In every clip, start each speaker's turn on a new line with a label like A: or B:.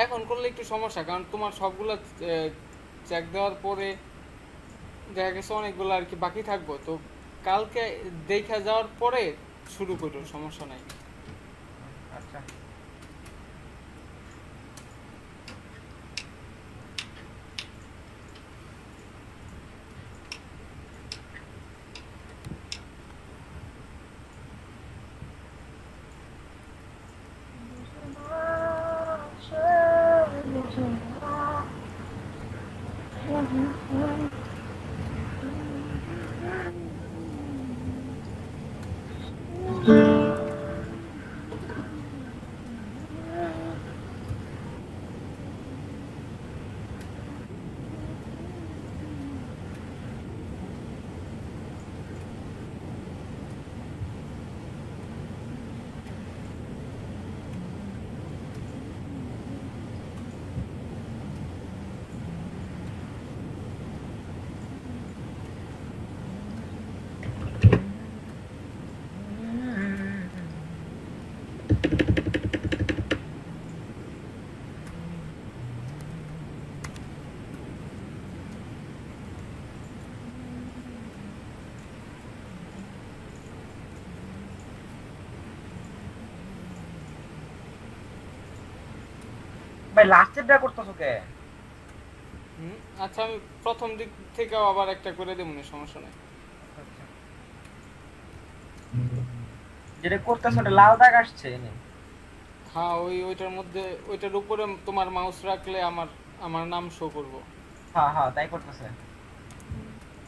A: এখন করলে একটু সমস্যা, কারণ তোমার সবগুলো চেক দেওয়ার পরে দেখা গেছে অনেকগুলো আর কি বাকি থাকবো তো। কালকে দেখা যাওয়ার পরে শুরু করো, সমস্যা নাই।
B: আচ্ছা। ভাই লাস্টেরটা করতেছো কে?
A: হুম। আচ্ছা, আমি প্রথম দিক থেকেও আবার একটা করে দেবো না, সমস্যা নাই।
B: আচ্ছা আচ্ছা। যেটা করতেছো ওটা লাল দাগ আসছে এনে।
A: হ্যাঁ, ওইটার মধ্যে, ওইটার উপরে তোমার মাউস রাখলে আমার আমার নাম শো করবো।
B: হ্যাঁ হ্যাঁ, তাই করতেছে।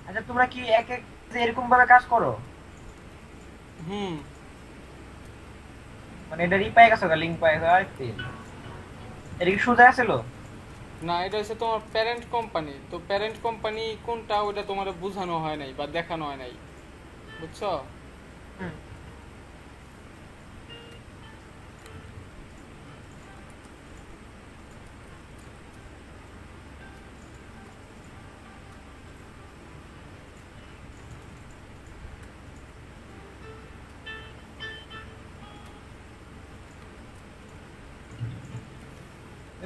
B: আচ্ছা, তোমরা কি এক এক এরকম ভাবে কাজ করো?
A: হুম।
B: মানে এটা পাই গেছো, লিঙ্ক পাই গেছো আরেকটি? এটা কি সোজা ছিল?
A: না, এটা হচ্ছে তোমার প্যারেন্ট কোম্পানি, তো প্যারেন্ট কোম্পানি কোনটা ওটা তোমার বোঝানো হয় নাই বা দেখানো হয় নাই, বুঝছো?
B: হুম।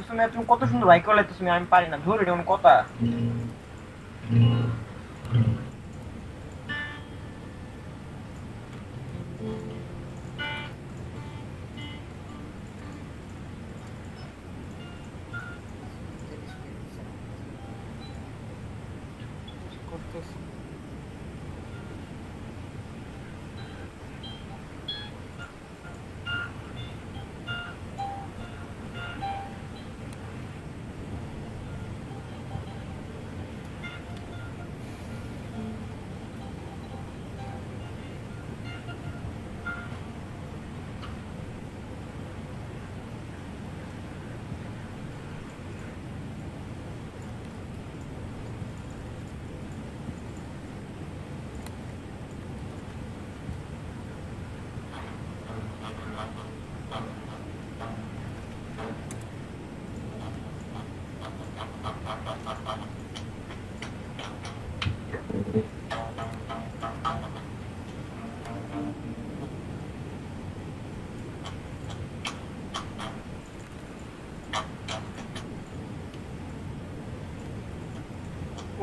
B: তুমি তুমি কত সুন্দর বাইক করলে, তুমি আমি পারি না ধরে এটা কথা।
A: করতেছি।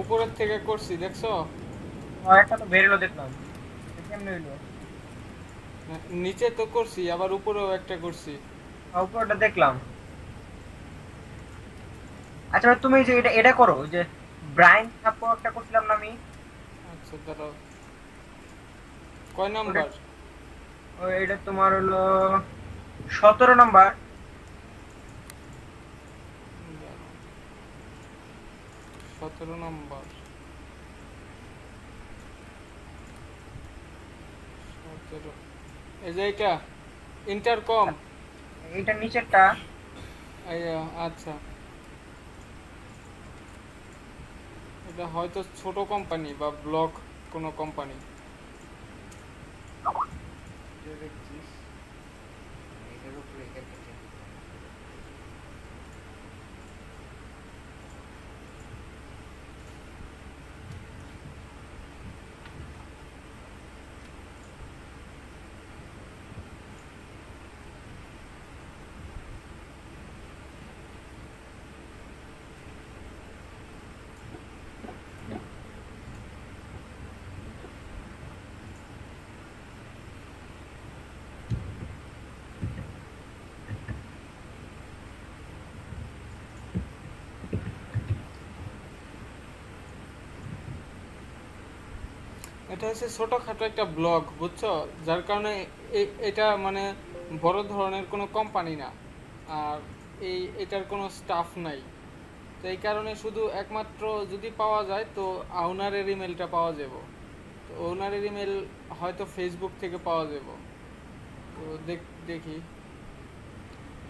A: উপরের থেকে করছি, দেখছো?
B: একটা তো বেরোলো দেখলাম, এটা কেমনে হইলো?
A: নিচে তো করছি, আবার উপরেও একটা করছি।
B: উপরটা দেখলাম। আচ্ছা ভাই, তুমি যে এটা এটা করো, ওই যে ব্রাইন থাপ্পড় একটা করছিলাম না আমি?
A: আচ্ছা, দাঁড়াও। কয়
B: ওটা
A: নাম্বার?
B: এটা তোমার হলো 17 নম্বর।
A: 17 নম্বর। 17। এই যে এটা ইন্টারকম।
B: এইটা নিচেরটা।
A: এই, আচ্ছা, এটা হয়তো ছোট কোম্পানি বা ব্লক কোনো কোম্পানি। দেখছিস এটার উপরে এটা। এটা হচ্ছে ছোটখাটো একটা ব্লগ, বুঝছো? যার কারণে এটা মানে বড় ধরনের কোনো কোম্পানি না, আর এটার কোনো স্টাফ নাই। তো এই কারণে শুধু একমাত্র যদি পাওয়া যায় তো ওনারের ইমেলটা পাওয়া যাবে। তো ওনারের ইমেল হয়তো ফেসবুক থেকে পাওয়া যাবে। তো দেখি,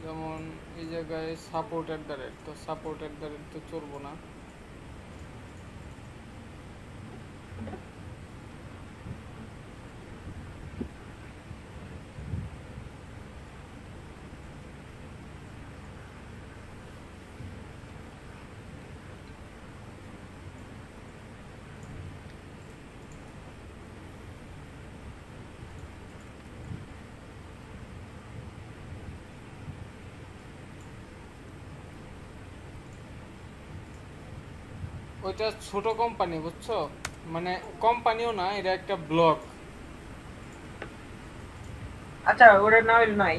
A: যেমন এই জায়গায় সাপোর্ট@, তো সাপোর্ট@ তো চলবো না। ওইটা ছোট কোম্পানি, বুঝছো? মানে কোম্পানিও না, এটা একটা ব্লগ।
B: আচ্ছা ওটা না হইলে নাই,